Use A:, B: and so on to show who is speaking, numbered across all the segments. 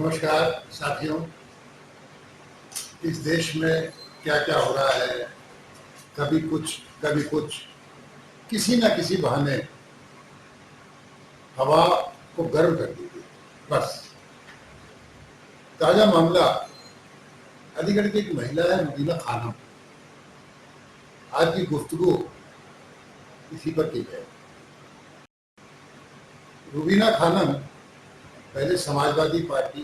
A: नमस्कार साथियों। इस देश में क्या क्या हो रहा है, कभी कुछ, किसी ना किसी बहाने हवा को गर्म कर दीजिए। बस ताज़ा मामला अलीगढ़ की एक महिला है रुबीना खानम। आज की गुफ्तगू इसी पर की है। रुबीना खानम पहले समाजवादी पार्टी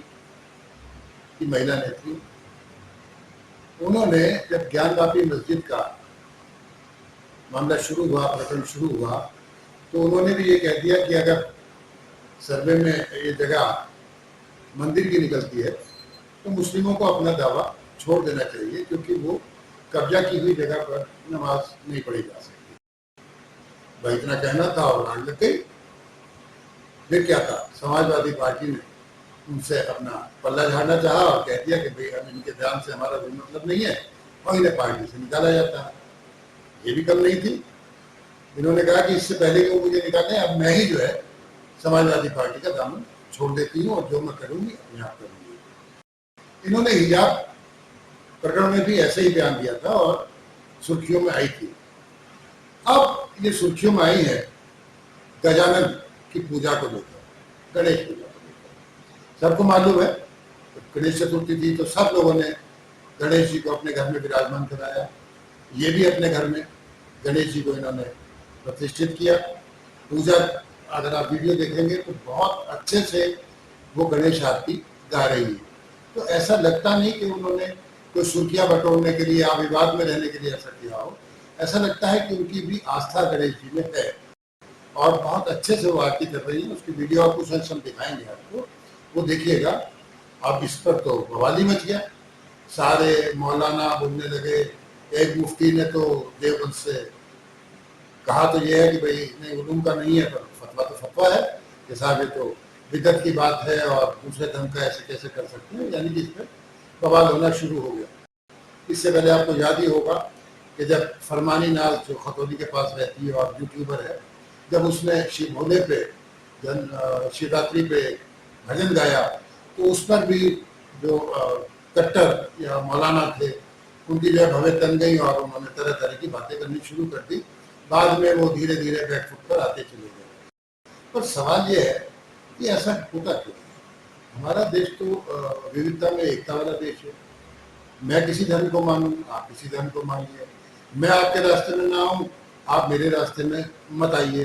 A: की महिला नेत्री। उन्होंने जब ज्ञानवापी मस्जिद का मामला शुरू हुआ, प्रकरण शुरू हुआ, तो उन्होंने भी ये कह दिया कि अगर सर्वे में ये जगह मंदिर की निकलती है तो मुस्लिमों को अपना दावा छोड़ देना चाहिए, क्योंकि वो कब्जा की हुई जगह पर नमाज नहीं पढ़ी जा सकती। भाई इतना कहना था और आग लग गई। फिर क्या था, समाजवादी पार्टी ने उनसे अपना पल्ला झाड़ना चाहा और कह दिया कि भाई अब इनके बयान से हमारा कोई मतलब नहीं है और इन्हें पार्टी से निकाला जाता है। ये भी कम नहीं थी। इन्होंने कहा कि इससे पहले कि वो मुझे निकालें, अब मैं ही जो है समाजवादी पार्टी का दामन छोड़ देती हूँ और जो मैं करूँगी अपने आप करूँगी। इन्होंने हिजाब प्रकरण में भी ऐसे ही बयान दिया था और सुर्खियों में आई थी। अब ये सुर्खियों में आई है गजानन की पूजा को लेकर, गणेश पूजा को लेकर। सबको मालूम है गणेश चतुर्थी थी तो सब लोगों ने गणेश जी को अपने घर में विराजमान कराया। ये भी अपने घर में गणेश जी को इन्होंने प्रतिष्ठित किया। पूजा अगर आप वीडियो देखेंगे तो बहुत अच्छे से वो गणेश आरती गा रही है। तो ऐसा लगता नहीं कि उन्होंने कोई सुर्खियां बटोरने के लिए या विवाद में रहने के लिए ऐसा किया हो। ऐसा लगता है कि उनकी भी आस्था गणेश जी में है और बहुत अच्छे से वो आरती कर रही है। उसकी वीडियो आपको कुछ हम दिखाएंगे आपको, वो देखिएगा। अब इस पर तो बवाली मच गया, सारे मौलाना बोलने लगे। एक मुफ्ती ने तो देवबंद से कहा तो ये है कि भाई नहीं, उलूम का नहीं है, पर फतवा तो फतवा है कि साहब ये तो बिदअत की बात है और दूसरे ढंग का ऐसे कैसे कर सकते हैं। यानी कि इस पर बवाल होना शुरू हो गया। इससे पहले आपको याद ही होगा कि जब फरमानी नाज जो खतौली के पास रहती है और यूट्यूबर है, जब उसने शिव भोले पे शिवरात्रि पे भजन गाया तो उस पर भी जो कट्टर या मौलाना थे उनकी जो है भवे तन गई और उन्होंने तरह तरह की बातें करनी शुरू कर दी। बाद में वो धीरे धीरे बैकफुट पर आते चले गए। पर सवाल ये है कि ऐसा होता क्यों? हमारा देश तो विविधता में एकता वाला देश है। मैं किसी धर्म को मानूं, आप किसी धर्म को मानिए। मैं आपके रास्ते में ना आऊँ, आप मेरे रास्ते में मत आइए।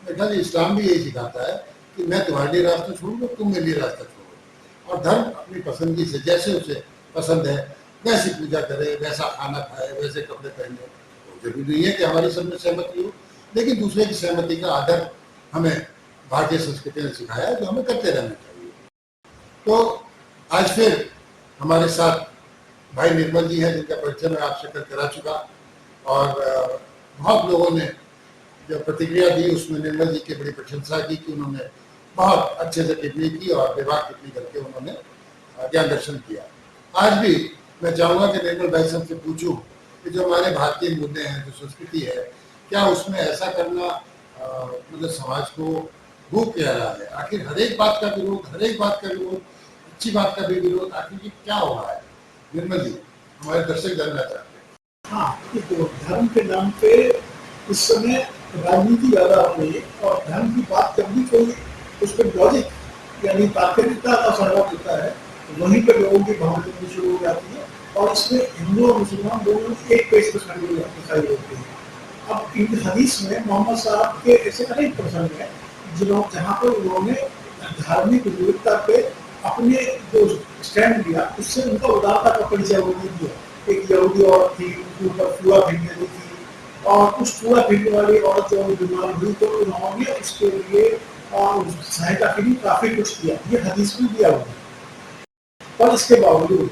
A: मेरे ख्याल इस्लाम भी यही सिखाता है कि मैं तुम्हारे लिए रास्ता छोड़ूंगा, तुम मेरे लिए रास्ता छोड़ो। और धर्म अपनी पसंदगी से जैसे उसे पसंद है वैसी पूजा करे, वैसा खाना खाए, वैसे कपड़े पहने। तो जरूरी नहीं है कि हमारी सब में सहमति हो, लेकिन दूसरे की सहमति का आदर हमें भारतीय संस्कृति ने सिखाया है, जो हमें करते रहना चाहिए। तो आज फिर हमारे साथ भाई निर्मल जी हैं, जिनका परिचय मैं आपसे करा चुका। और बहुत लोगों ने जो प्रतिक्रिया दी उसमें निर्मल जी की बड़ी प्रशंसा की कि उन्होंने बहुत अच्छे से टिप्पणी की और विभाग टिप्पणी करके उन्होंने ज्ञान दर्शन किया। आज भी मैं चाहूँगा कि निर्मल भाई साहब से पूछूं कि जो हमारे भारतीय मुद्दे हैं, जो संस्कृति है, क्या उसमें ऐसा करना मतलब समाज को भूख क्या रहा है? आखिर हर एक बात का विरोध, अच्छी बात का भी विरोध, आखिर ये क्या हो रहा है? निर्मल जी, हमारे दर्शक जानना चाहते हैं।
B: हाँ, तो धर्म के नाम पे इस समय राजनीति ज्यादा हो रही है और धर्म की बात करनी कोई उस पर लॉजिक यानी तात्विकता का सर्वत होता है, वहीं पर लोगों की भावना बननी शुरू हो जाती है और इसमें हिंदू और मुसलमान दोनों एक पेज पर खड़े दिखाई देते हैं। अब इन हदीस में मोहम्मद साहब के ऐसे अनेक प्रसंग हैं जहाँ पर उन्होंने धार्मिक विविधता पे अपने जो स्टैंड लिया उससे उनका उदारता का परिचय उन्होंने दिया। एक यहूदी औरत थी, उनके ऊपर चूड़ा फेंकने दी थी और उस चूड़ा फेंकने वाली औरत जब बीमार हुई तो उन्होंने उसके लिए सहायता के लिए काफी कुछ किया। ये हदीस में दिया हुआ है। और इसके बावजूद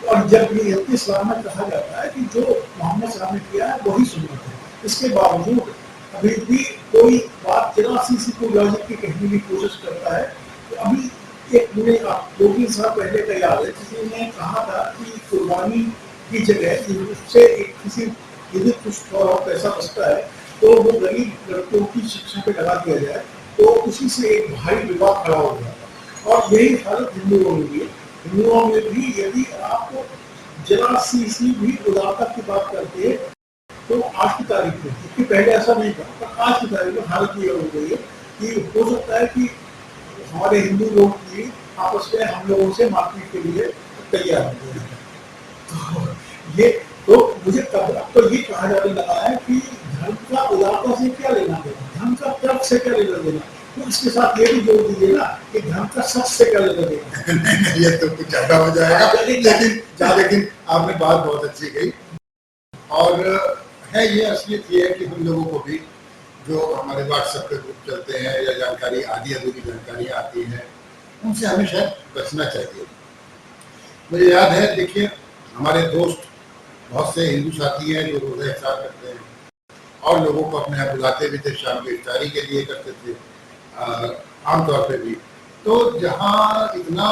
B: और जब ये इस्लाम में कहा जाता है कि जो मोहम्मद साहब ने किया है वही सुन्नत है, इसके बावजूद अभी भी कोई बात जरा सी कोई लॉजिक की कहने की कोशिश करता है। तो अभी एक मुझे 2-3 साल पहले का याद है, किसी ने कहा था कि कुर्बानी की जगह उससे किसी यदि कुछ थोड़ा पैसा बचता है तो वो गरीब लड़कों की शिक्षा पे लगा दिया जाए। तो उसी से एक भारी विवाद खड़ा हो गया था और यही हालत हिंदुओं में भी है। हिंदुओं में भी यदि आप जरा सी भी उदारता की बात करते हैं तो आज की तारीख में, क्योंकि पहले ऐसा नहीं था, पर आज की तारीख में हालत ये हो गई है कि हो सकता है कि हमारे हिंदू लोग भी आपस में हम लोगों से मारपीट के लिए तैयार हो गए हैं। तो ये तो मुझे अब तो ये कहा जाने लगा है कि धर्म का उदारता से क्या लेना देना, धर्म का तर्क से क्या लेना देना। तो इसके साथ ये भी जोड़ दीजिए ना कि धर्म का सच से क्या लेना देना।
A: नहीं, ये तो कुछ ज्यादा हो जाएगा, लेकिन आपने बात बहुत अच्छी कही। और है ये असलियत ये है कि हम लोगों को भी जो हमारे व्हाट्सएप पे ग्रुप चलते हैं या जानकारी आधी अधूरी जानकारी आती है, उनसे हमेशा बचना चाहिए। मुझे याद है, देखिए, हमारे दोस्त बहुत से हिंदू साथी हैं जो रोज़ा इफ्तार करते हैं और लोगों को अपने यहाँ बुलाते भी थे, शाम की इफ्तारी के लिए करते थे आमतौर पे भी। तो जहाँ इतना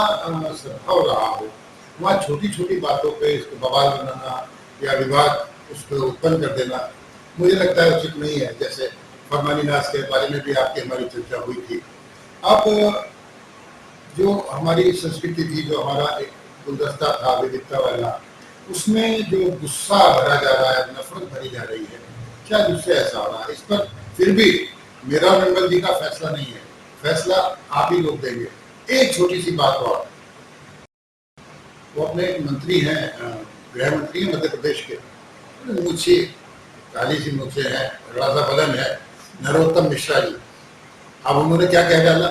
A: सद्भाव रहा हो, वहाँ छोटी छोटी बातों पे इसको बवाल बनाना या विवाद उसको उत्पन्न कर देना मुझे लगता है उचित नहीं है। जैसे फरमानी नाज के बारे में भी आपकी हमारी चर्चा हुई थी। अब जो हमारी संस्कृति थी, जो हमारा एक गुलदस्ता था विविधता वाला, उसमें जो गुस्सा भरा जा रहा है, नफरत भरी जा रही है, क्या उससे ऐसा हो रहा है? इस पर फिर भी मेरा और मंगल जी का फैसला नहीं है, फैसला आप ही लोग देंगे। एक छोटी सी बात और, वो अपने मंत्री हैं, गृह मंत्री हैं मध्य प्रदेश के, मुझे काली सी मुझे है, राजा बदन है, नरोत्तम मिश्रा जी। अब उन्होंने क्या कह डाला?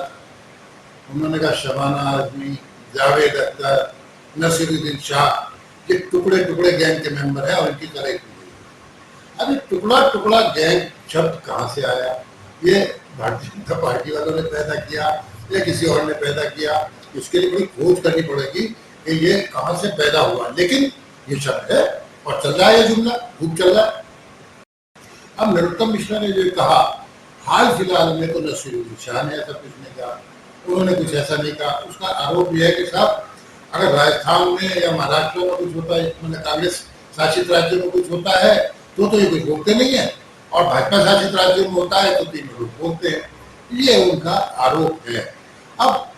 A: उन्होंने कहा शबाना आजमी, जावेद अख्तर, नसीरुद्दीन शाह ये टुकड़े टुकड़े गैंग के मेंबर हैं और इनकी तरह की हुई। अब टुकड़ा टुकड़ा गैंग शब्द कहाँ से आया? ये भारतीय जनता पार्टी वालों ने पैदा किया या किसी और ने पैदा किया? इसके लिए बड़ी खोज करनी पड़ेगी कि ये कहाँ से पैदा हुआ। लेकिन ये शब्द है और चल रहा है, ये जुमला खूब चल रहा है। अब नरोत्तम मिश्रा ने जो कहा, हाल फिलहाल में तो नसीरुद्दीन शाह ने ऐसा कुछ नहीं कहा, उन्होंने कुछ ऐसा नहीं कहा। उसका आरोप यह है कि साहब, अगर राजस्थान में या महाराष्ट्र में कुछ होता है, मतलब कांग्रेस शासित राज्यों में कुछ होता है तो ये कुछ बोलते नहीं है, और भाजपा शासित राज्यों में होता है तो तीनों लोग बोलते हैं। ये उनका आरोप है। अब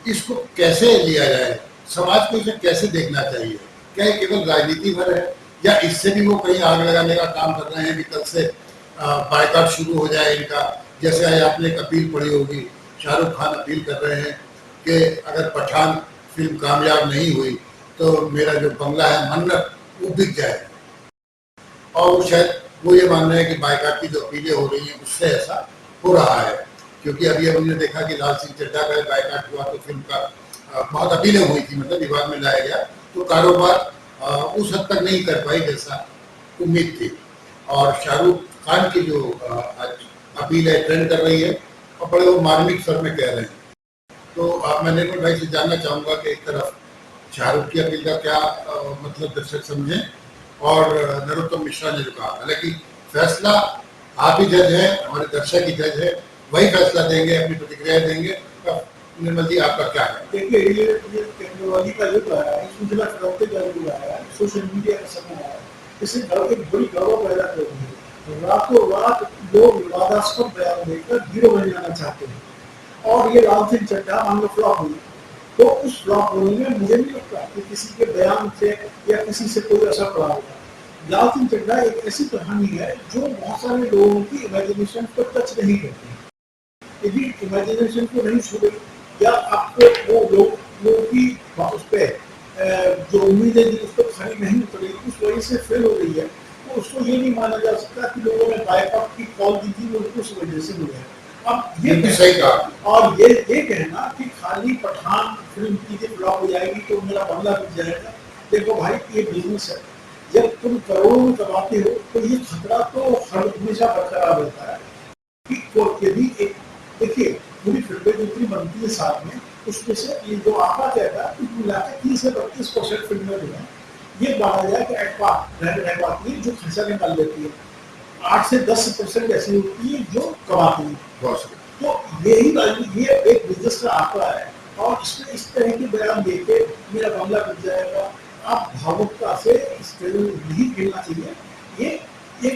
A: इसको कैसे लिया जाए? समाज को इसे कैसे देखना चाहिए? क्या ये केवल राजनीति भर है या इससे भी वो कहीं आग लगाने का काम कर रहे हैं कि कल से बायकॉट शुरू हो जाए इनका? जैसे आज आपने एक अपील पढ़ी होगी, शाहरुख खान अपील कर रहे हैं कि अगर पठान फिल्म कामयाब नहीं हुई तो मेरा जो बंगला है मन्नत वो बिक जाए। और वो शायद वो ये मान रहे हैं कि बायकॉट की जो अपीलें हो रही हैं उससे ऐसा हो रहा है, क्योंकि अभी हमने देखा कि लाल सिंह चड्ढा का बायकॉट हुआ तो फिल्म का बहुत अपीलें हुई थी, मतलब विवाद में लाया गया, तो कारोबार उस हद तक नहीं कर पाई जैसा उम्मीद थी। और शाहरुख खान की जो अपील है ट्रेंड कर रही है और बड़े वो मार्मिक स्वर में कह रहे हैं। तो मैं निर्मल भाई से जानना चाहूँगा कि एक तरफ शाहरुख की अपील का क्या मतलब दर्शक समझें, और नरोत्तम मिश्रा ने जो कहा, हालांकि फैसला आप ही जज है, हमारे दर्शक ही जज है, वही फैसला देंगे, अपनी प्रतिक्रिया देंगे। निर्मल जी, आपका क्या है?
B: देखिए, ये टेक्नोलॉजी का युग है, सूचना प्रौद्योगिकी का युग है, सोशल मीडिया का समय है, इससे एक बड़ी गौरव पैदा कर रही है। रातों रात लोग विवादास्पद बयान देकर हीरो बन जाना चाहते हैं, और ये लाल सिंह चड्ढा मान लो फ्लॉप हुई, तो उस फ्लॉप होने में मुझे नहीं लगता कि किसी के बयान से या किसी से कोई असर पड़ा होगा। लाल सिंह चड्ढा एक ऐसी कहानी है जो बहुत सारे लोगों की इमेजिनेशन को टच नहीं करती। यदि इमेजिनेशन को नहीं छूटे या आपको वो लोगों की उस पर जो उम्मीदें थी उस पर खरी नहीं उतरी, उस वजह से फेल हो रही है, तो उसको ये नहीं माना जा सकता कि लोगों ने बायकॉट की कॉल दी थी वो उस वजह से मिले। अब ये
A: सही कहा।
B: और ये कहना कि खाली पठान फिल्म की फ्लॉप हो जाएगी तो मेरा बंगला बिक जाएगा, देखो भाई ये बिजनेस है, जब तुम करोड़ों में कमाते हो तो ये खतरा तो हमेशा बरकरार रहता है कि यदि एक देखिए पूरी फिल्में जितनी बनती है साथ में, उसमें से ये जो आंकड़ा कहता है कुछ मिला के 30 से 32% फिल्में जो है ये माना जाए कि रहती है जो खर्चा निकाल लेती है, 8 से 10% ऐसी होती है जो कमाती है। तो यही ये एक बिजनेस का आंकड़ा है, और इसमें इस तरह के बयान देके मेरा बंगला बिक जाएगा, आप भावुकता से इस फिल्म नहीं खेलना चाहिए। ये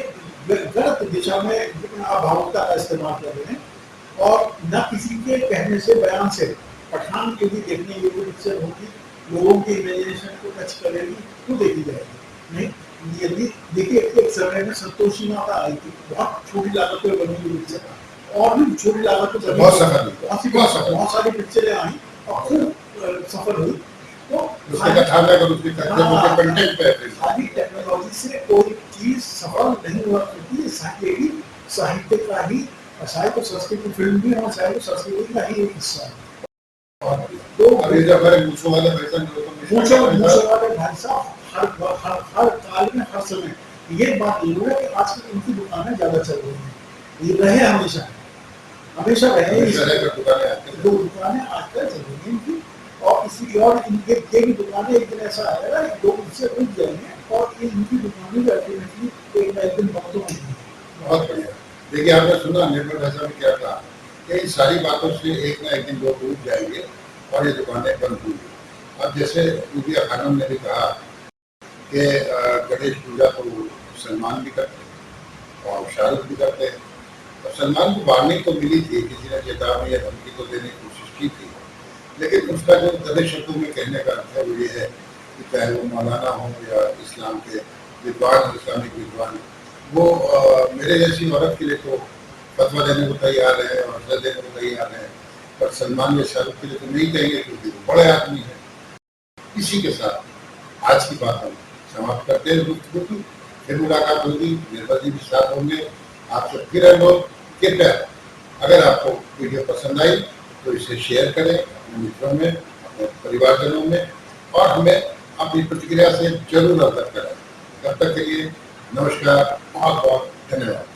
B: गलत दिशा में आप भावुकता का इस्तेमाल कर रहे हैं, और न किसी के कहने से बयान से पठान के भी देखने योग्य पिक्चर होगी, लोगों की इमेजिनेशन को टच करेगी तो देखी जाएगी। नहीं यदि देखिए एक समय में संतोषी माता आई थी, बहुत छोटी लागत पे बनी हुई पिक्चर, और भी छोटी लागत पे बनी बहुत सारी पिक्चरें आई और खूब सफल हुई। तो खाली टेक्नोलॉजी से कोई चीज सफल नहीं हुआ करती, साहित्य का ही, साहित्य संस्कृति फिल्म भी और साहित्य संस्कृति का ही एक हिस्सा है। तो वाले भाई साहब हर काल में हर समय ये बात जरूर है कि आजकल इनकी दुकानें ज्यादा चल रही हैं, ये रहे हमेशा रहे दुकानें आजकल चल रही हैं इनकी, और इसी और इनके ये भी दुकानें एक दिन ऐसा आएगा लोग इनसे रुक जाएंगे और इनकी दुकानें अल्टीमेटली एक ना एक दिन बंद होंगी।
A: बहुत बढ़िया। देखिए आपने सुना निर्मल भाई साहब ने क्या कहा कि इन सारी बातों से एक ना एक दिन लोग रुक जाएंगे और ये दुकानें बंद होंगी। अब जैसे रूबिया खानम ने भी कहा कि गणेश पूजा को सलमान भी करते हैं और शाहरुख भी करते हैं, और सलमान को वार्निंग तो मिली थी, किसी ने चेतावनी या धमकी तो देने की कोशिश की थी, लेकिन उसका जो गणेश शब्दों में कहने का अर्थ है वो ये है कि चाहे वो मौलाना हो या इस्लाम के विद्वान, इस्लामिक विद्वान, वो मेरे जैसी औरत के लिए तो फतवा देने को तैयार है और सजा देने को तैयार है, पर सलमान या शाहरुख के लिए तो नहीं कहेंगे क्योंकि वो बड़े आदमी हैं। इसी के साथ आज की बात हम समाप्त करते हैं गुफ्तगू। फिर मुलाकात होगी, निर्मल जी भी साथ होंगे, आपसे फिर अनुरोध, कृपया अगर आपको वीडियो पसंद आई तो इसे शेयर करें अपने मित्रों में, अपने परिवारजनों में, और हमें अपनी प्रतिक्रिया से जरूर अवगत करें। तब तक के लिए नमस्कार, बहुत बहुत धन्यवाद।